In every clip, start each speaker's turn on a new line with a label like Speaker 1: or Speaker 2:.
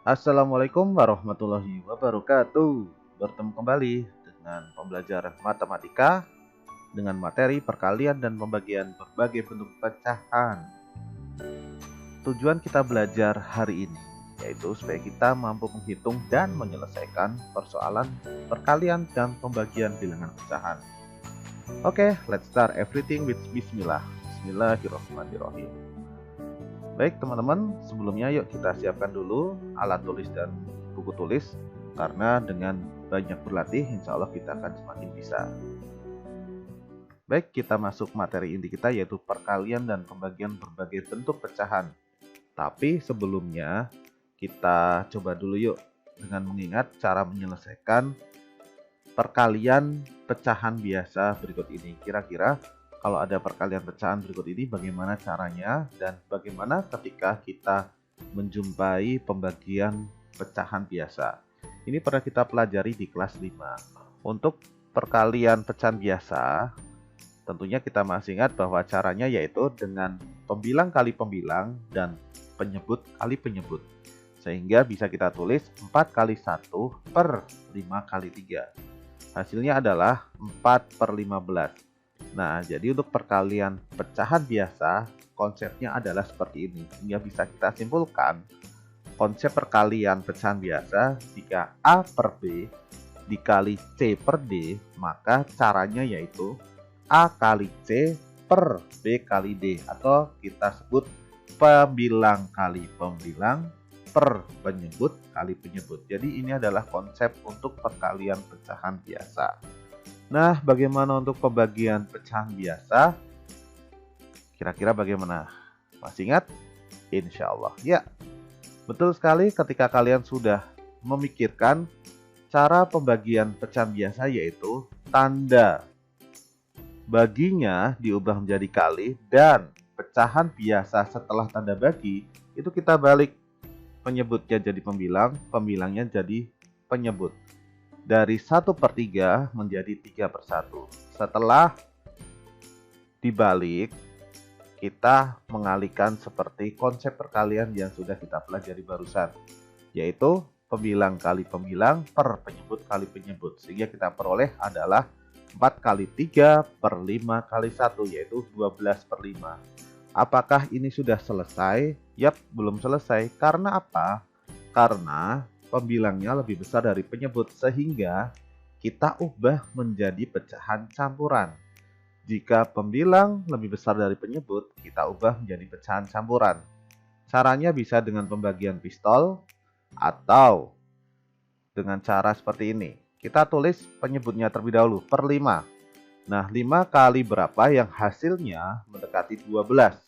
Speaker 1: Assalamualaikum warahmatullahi wabarakatuh. Bertemu kembali dengan pembelajaran matematika dengan materi perkalian dan pembagian berbagai bentuk pecahan. Tujuan kita belajar hari ini yaitu supaya kita mampu menghitung dan menyelesaikan persoalan perkalian dan pembagian bilangan pecahan. Oke, let's start everything with bismillah. Bismillahirrahmanirrahim. Baik teman-teman, sebelumnya yuk kita siapkan dulu alat tulis dan buku tulis, karena dengan banyak berlatih insya Allah kita akan semakin bisa. Baik, kita masuk materi inti kita yaitu perkalian dan pembagian berbagai bentuk pecahan. Tapi sebelumnya kita coba dulu yuk dengan mengingat cara menyelesaikan perkalian pecahan biasa berikut ini. Kira-kira kalau ada perkalian pecahan berikut ini bagaimana caranya dan bagaimana ketika kita menjumpai pembagian pecahan biasa. Ini pernah kita pelajari di kelas 5. Untuk perkalian pecahan biasa, tentunya kita masih ingat bahwa caranya yaitu dengan pembilang kali pembilang dan penyebut kali penyebut. Sehingga bisa kita tulis 4 kali 1 per 5 kali 3. Hasilnya adalah 4 per 15. Nah, jadi untuk perkalian pecahan biasa, konsepnya adalah seperti ini. Sehingga bisa kita simpulkan, konsep perkalian pecahan biasa, jika A per B dikali C per D, maka caranya yaitu A kali C per B kali D. Atau kita sebut pembilang kali pembilang per penyebut kali penyebut. Jadi ini adalah konsep untuk perkalian pecahan biasa. Nah, bagaimana untuk pembagian pecahan biasa? Kira-kira bagaimana? Masih ingat? Insya Allah. Ya, betul sekali ketika kalian sudah memikirkan cara pembagian pecahan biasa yaitu tanda baginya diubah menjadi kali dan pecahan biasa setelah tanda bagi itu kita balik, penyebutnya jadi pembilang, pembilangnya jadi penyebut. Dari 1/3 menjadi 3/1. Setelah dibalik, kita mengalihkan seperti konsep perkalian yang sudah kita pelajari barusan, yaitu pembilang kali pembilang per penyebut kali penyebut. Sehingga kita peroleh adalah 4 kali 3 per 5 kali 1, yaitu 12 per 5. Apakah ini sudah selesai? Yap, belum selesai. Karena apa? Karena pembilangnya lebih besar dari penyebut, sehingga kita ubah menjadi pecahan campuran. Jika pembilang lebih besar dari penyebut, kita ubah menjadi pecahan campuran. Caranya bisa dengan pembagian pistol atau dengan cara seperti ini. Kita tulis penyebutnya terlebih dahulu, per 5. Nah, 5 kali berapa yang hasilnya mendekati 12?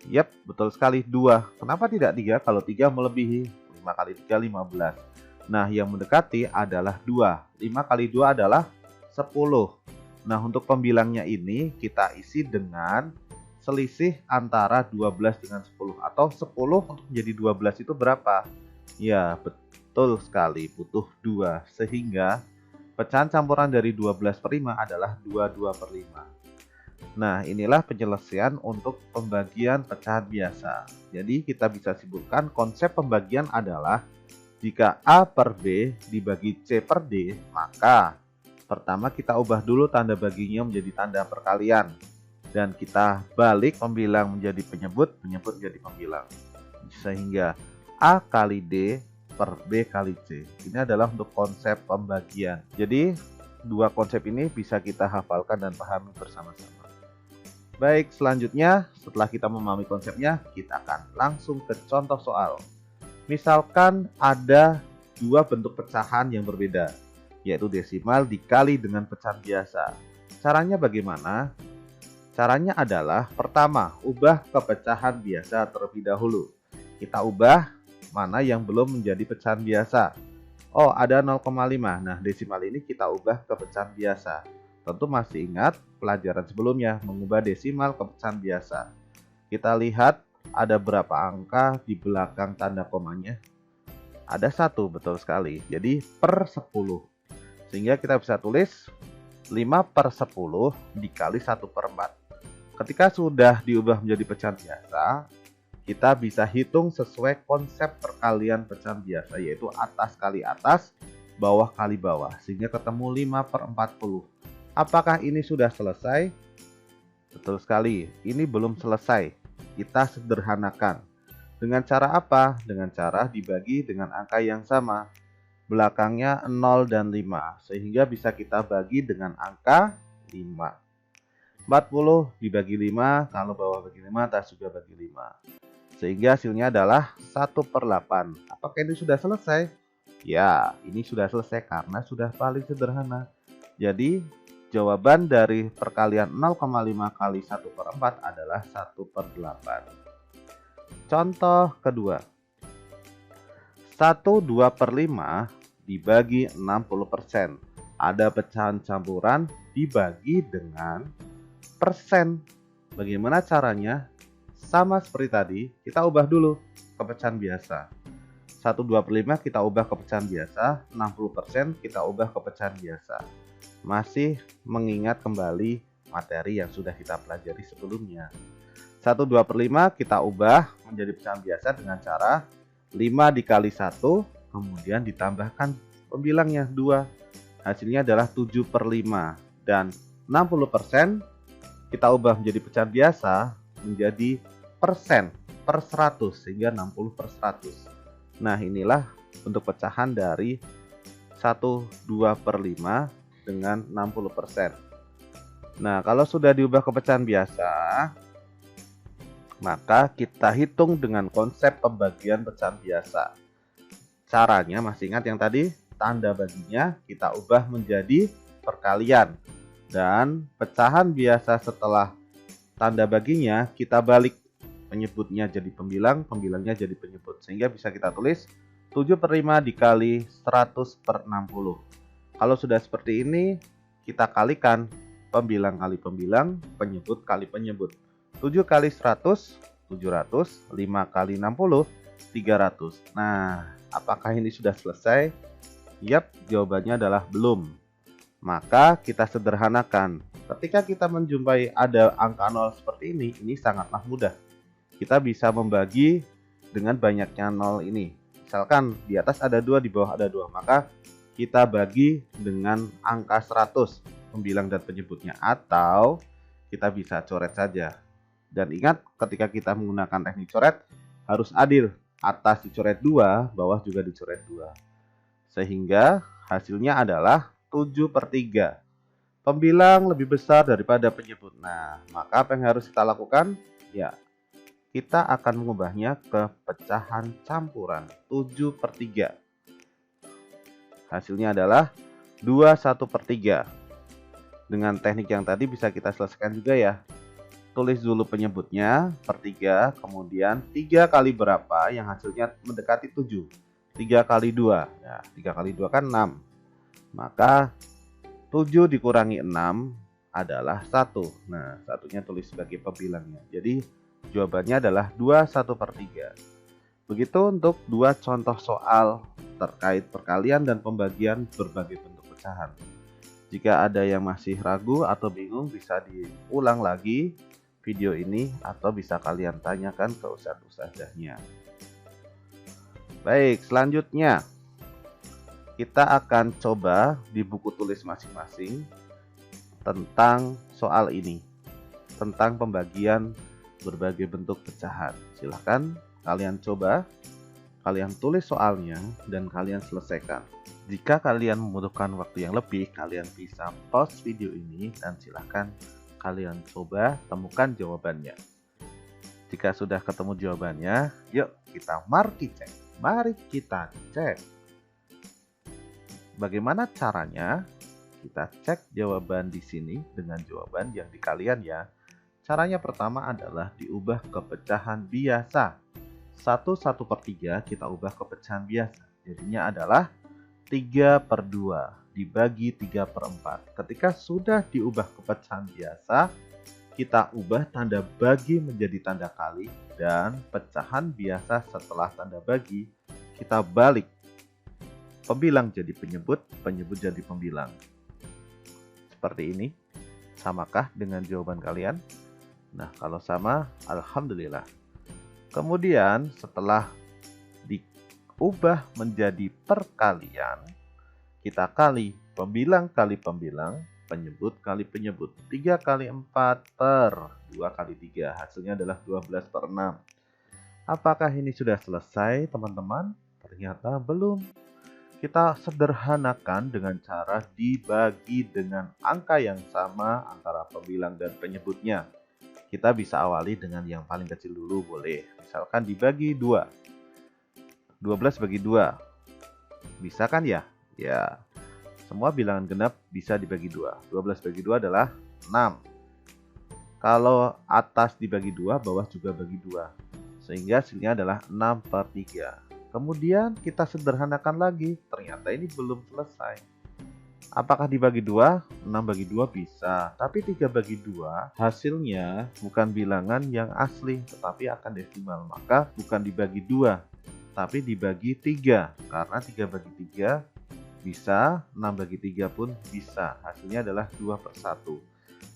Speaker 1: Yap, betul sekali, 2. Kenapa tidak 3? Kalau 3 melebihi. 5 kali 3, 15. Nah, yang mendekati adalah 2. 5 kali 2 adalah 10. Nah, untuk pembilangnya ini kita isi dengan selisih antara 12 dengan 10. Atau 10 untuk menjadi 12 itu berapa? Ya, betul sekali, butuh 2. Sehingga pecahan campuran dari 12 per 5 adalah 22 per 5. Nah, inilah penyelesaian untuk pembagian pecahan biasa. Jadi kita bisa simpulkan konsep pembagian adalah jika A per B dibagi C per D, maka pertama kita ubah dulu tanda baginya menjadi tanda perkalian. Dan kita balik pembilang menjadi penyebut, penyebut menjadi pembilang. Sehingga A kali D per B kali C. Ini adalah untuk konsep pembagian. Jadi dua konsep ini bisa kita hafalkan dan pahami bersama-sama. Baik, selanjutnya setelah kita memahami konsepnya, kita akan langsung ke contoh soal. Misalkan ada dua bentuk pecahan yang berbeda, yaitu desimal dikali dengan pecahan biasa. Caranya bagaimana? Caranya adalah pertama, ubah ke pecahan biasa terlebih dahulu. Kita ubah mana yang belum menjadi pecahan biasa. Oh, ada 0,5. Nah, desimal ini kita ubah ke pecahan biasa. Tentu masih ingat pelajaran sebelumnya mengubah desimal ke pecahan biasa. Kita lihat ada berapa angka di belakang tanda komanya. Ada 1, betul sekali. Jadi per 10. Sehingga kita bisa tulis 5 per 10 dikali 1/4. Ketika sudah diubah menjadi pecahan biasa, kita bisa hitung sesuai konsep perkalian pecahan biasa, yaitu atas kali atas, bawah kali bawah, sehingga ketemu 5/40. Apakah ini sudah selesai? Betul sekali, ini belum selesai. Kita sederhanakan. Dengan cara apa? Dengan cara dibagi dengan angka yang sama. Belakangnya 0 dan 5, sehingga bisa kita bagi dengan angka 5. 40 dibagi 5, kalau bawah bagi 5, atas juga bagi 5. Sehingga hasilnya adalah 1/8. Apakah ini sudah selesai? Ya, ini sudah selesai karena sudah paling sederhana. Jadi, jawaban dari perkalian 0,5 kali 1/4 adalah 1/8. Contoh kedua. 1/2/5 dibagi 60%. Ada pecahan campuran dibagi dengan persen. Bagaimana caranya? Sama seperti tadi, kita ubah dulu ke pecahan biasa. 1/2/5 kita ubah ke pecahan biasa, 60% kita ubah ke pecahan biasa. Masih mengingat kembali materi yang sudah kita pelajari sebelumnya. 1/2/5 kita ubah menjadi pecahan biasa dengan cara 5 dikali 1, kemudian ditambahkan pembilangnya 2. Hasilnya adalah 7/5. Dan 60% kita ubah menjadi pecahan biasa menjadi persen per 100, sehingga 60/100. Nah, inilah untuk pecahan dari 1/2/5 dengan 60%. Nah, kalau sudah diubah ke pecahan biasa, maka kita hitung dengan konsep pembagian pecahan biasa. Caranya masih ingat yang tadi? Tanda baginya kita ubah menjadi perkalian. Dan pecahan biasa setelah tanda baginya kita balik. Penyebutnya jadi pembilang, pembilangnya jadi penyebut. Sehingga bisa kita tulis 7/5 dikali 100/60. Kalau sudah seperti ini, kita kalikan pembilang kali pembilang, penyebut kali penyebut. 7 kali 100, 700, 5 kali 60, 300. Nah, apakah ini sudah selesai? Yap, jawabannya adalah belum. Maka kita sederhanakan. Ketika kita menjumpai ada angka 0 seperti ini sangatlah mudah. Kita bisa membagi dengan banyaknya 0 ini. Misalkan di atas ada 2, di bawah ada 2. Maka kita bagi dengan angka 100, pembilang dan penyebutnya. Atau kita bisa coret saja. Dan ingat, ketika kita menggunakan teknik coret, harus adil. Atas dicoret 2, bawah juga dicoret 2. Sehingga hasilnya adalah 7/3. Pembilang lebih besar daripada penyebut. Nah, maka apa yang harus kita lakukan? Ya, kita akan mengubahnya ke pecahan campuran 7/3. Hasilnya adalah 21/3. Dengan teknik yang tadi bisa kita selesaikan juga ya. Tulis dulu penyebutnya per 3, kemudian 3 kali berapa yang hasilnya mendekati 7. 3 kali 2. Ya, 3 kali 2 kan 6. Maka 7 dikurangi 6 adalah 1. Nah, satunya tulis sebagai pembilangnya. Jadi jawabannya adalah 21/3. Begitu untuk dua contoh soal terkait perkalian dan pembagian berbagai bentuk pecahan. Jika ada yang masih ragu atau bingung, bisa diulang lagi video ini atau bisa kalian tanyakan ke ustadz-ustadzahnya. Baik, selanjutnya kita akan coba di buku tulis masing-masing tentang soal ini, tentang pembagian berbagai bentuk pecahan. Silahkan kalian coba, kalian tulis soalnya, dan kalian selesaikan. Jika kalian membutuhkan waktu yang lebih, kalian bisa pause video ini dan silahkan kalian coba temukan jawabannya. Jika sudah ketemu jawabannya, yuk kita mari kita cek. Bagaimana caranya? Kita cek jawaban di sini dengan jawaban yang di kalian ya. Caranya pertama adalah diubah ke pecahan biasa. 1/3 kita ubah ke pecahan biasa. Jadinya adalah 3/2 dibagi 3/4. Ketika sudah diubah ke pecahan biasa, kita ubah tanda bagi menjadi tanda kali, dan pecahan biasa setelah tanda bagi kita balik. Pembilang jadi penyebut, penyebut jadi pembilang. Seperti ini. Samakah dengan jawaban kalian? Nah, kalau sama, alhamdulillah. Kemudian setelah diubah menjadi perkalian, kita kali pembilang, penyebut kali penyebut. 3 kali 4 per 2 kali 3. Hasilnya adalah 12/6. Apakah ini sudah selesai, teman-teman? Ternyata belum. Kita sederhanakan dengan cara dibagi dengan angka yang sama antara pembilang dan penyebutnya. Kita bisa awali dengan yang paling kecil dulu, boleh. Misalkan dibagi 2. 12 bagi 2. Bisa kan ya? Ya. Semua bilangan genap bisa dibagi 2. 12 bagi 2 adalah 6. Kalau atas dibagi 2, bawah juga bagi 2. Sehingga hasilnya adalah 6/3. Kemudian kita sederhanakan lagi. Ternyata ini belum selesai. Apakah dibagi 2? 6 bagi 2 bisa. Tapi 3 bagi 2 hasilnya bukan bilangan yang asli, tetapi akan desimal. Maka bukan dibagi 2, tapi dibagi 3. Karena 3 bagi 3 bisa, 6 bagi 3 pun bisa. Hasilnya adalah 2/1.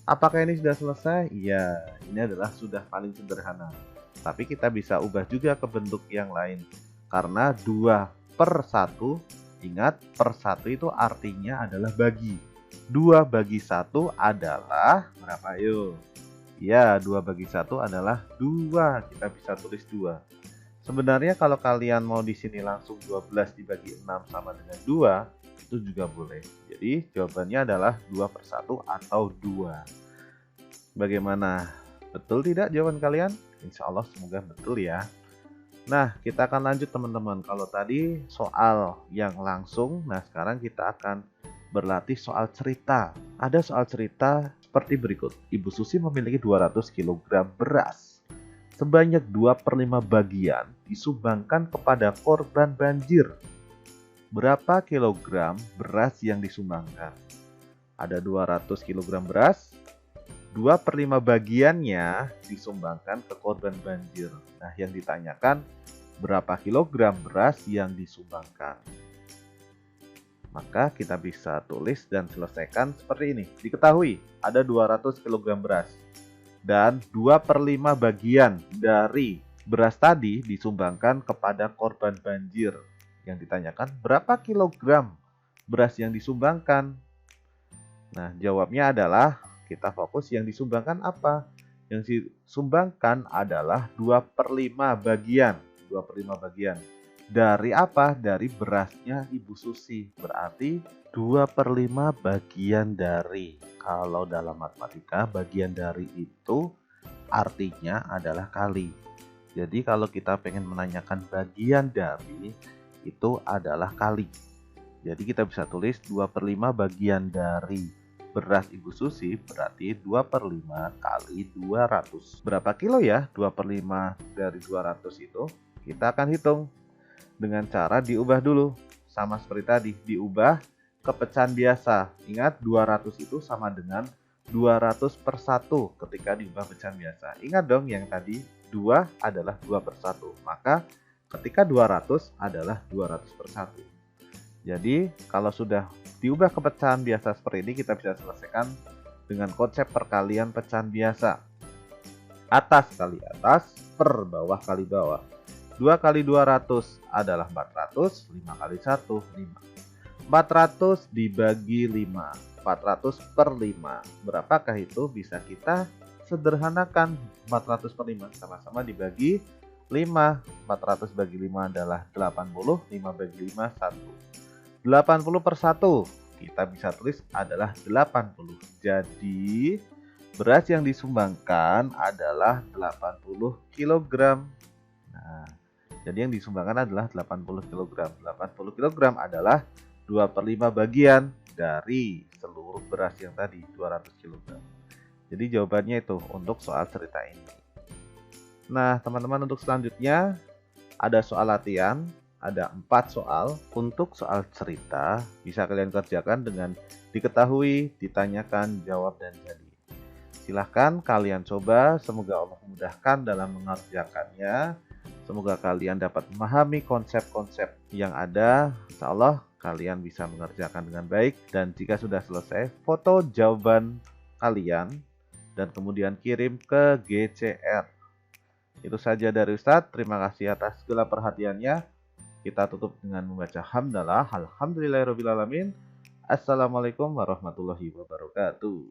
Speaker 1: Apakah ini sudah selesai? Iya, ini adalah sudah paling sederhana. Tapi kita bisa ubah juga ke bentuk yang lain. Karena 2/1, ingat per 1 itu artinya adalah bagi. 2 bagi 1 adalah berapa? Ayo. Ya, 2 bagi 1 adalah 2. Kita bisa tulis 2. Sebenarnya kalau kalian mau di sini langsung 12 dibagi 6 sama dengan 2, itu juga boleh. Jadi jawabannya adalah 2/1 atau 2. Bagaimana? Betul tidak jawaban kalian? Insya Allah semoga betul ya. Nah, kita akan lanjut teman-teman. Kalau tadi soal yang langsung, nah sekarang kita akan berlatih soal cerita. Ada soal cerita seperti berikut. Ibu Susi memiliki 200 kg beras. Sebanyak 2/5 bagian disumbangkan kepada korban banjir. Berapa kilogram beras yang disumbangkan? Ada 200 kg beras. 2/5 bagiannya disumbangkan ke korban banjir. Nah, yang ditanyakan berapa kilogram beras yang disumbangkan. Maka kita bisa tulis dan selesaikan seperti ini. Diketahui ada 200 kg beras. Dan 2/5 bagian dari beras tadi disumbangkan kepada korban banjir. Yang ditanyakan berapa kilogram beras yang disumbangkan. Nah, jawabnya adalah kita fokus yang disumbangkan apa? Yang disumbangkan adalah 2/5 bagian. 2/5 bagian. Dari apa? Dari berasnya Ibu Susi. Berarti 2/5 bagian dari. Kalau dalam matematika, bagian dari itu artinya adalah kali. Jadi kalau kita pengen menanyakan bagian dari, itu adalah kali. Jadi kita bisa tulis 2/5 bagian dari beras Ibu Susi berarti 2/5 kali 200. Berapa kilo ya 2/5 dari 200 itu? Kita akan hitung dengan cara diubah dulu. Sama seperti tadi, diubah ke pecahan biasa. Ingat 200 itu sama dengan 200/1 ketika diubah pecahan biasa. Ingat dong yang tadi 2 adalah 2/1. Maka ketika 200 adalah 200/1. Jadi kalau sudah diubah ke pecahan biasa seperti ini, kita bisa selesaikan dengan konsep perkalian pecahan biasa. Atas kali atas per bawah kali bawah. 2 kali 200 adalah 400, 5 kali 1, 5. 400 dibagi 5, 400 per 5. Berapakah itu? Bisa kita sederhanakan. 400 per 5 sama-sama dibagi 5. 400 bagi 5 adalah 80, 5 bagi 5, 1. 80/1 kita bisa tulis adalah 80. Jadi beras yang disumbangkan adalah 80 kg. Nah, jadi yang disumbangkan adalah 80 kg. 80 kg adalah 2/5 bagian dari seluruh beras yang tadi 200 kg. Jadi jawabannya itu untuk soal cerita ini. Nah, teman-teman, untuk selanjutnya ada soal latihan. Ada 4 soal. Untuk soal cerita bisa kalian kerjakan dengan diketahui, ditanyakan, jawab, dan jadi. Silahkan kalian coba. Semoga Allah memudahkan dalam mengerjakannya. Semoga kalian dapat memahami konsep-konsep yang ada. Insya Allah kalian bisa mengerjakan dengan baik. Dan jika sudah selesai, foto jawaban kalian dan kemudian kirim ke GCR. Itu saja dari Ustadz. Terima kasih atas segala perhatiannya. Kita tutup dengan membaca hamdalah. Alhamdulillahirrahmanirrahim. Assalamualaikum warahmatullahi wabarakatuh.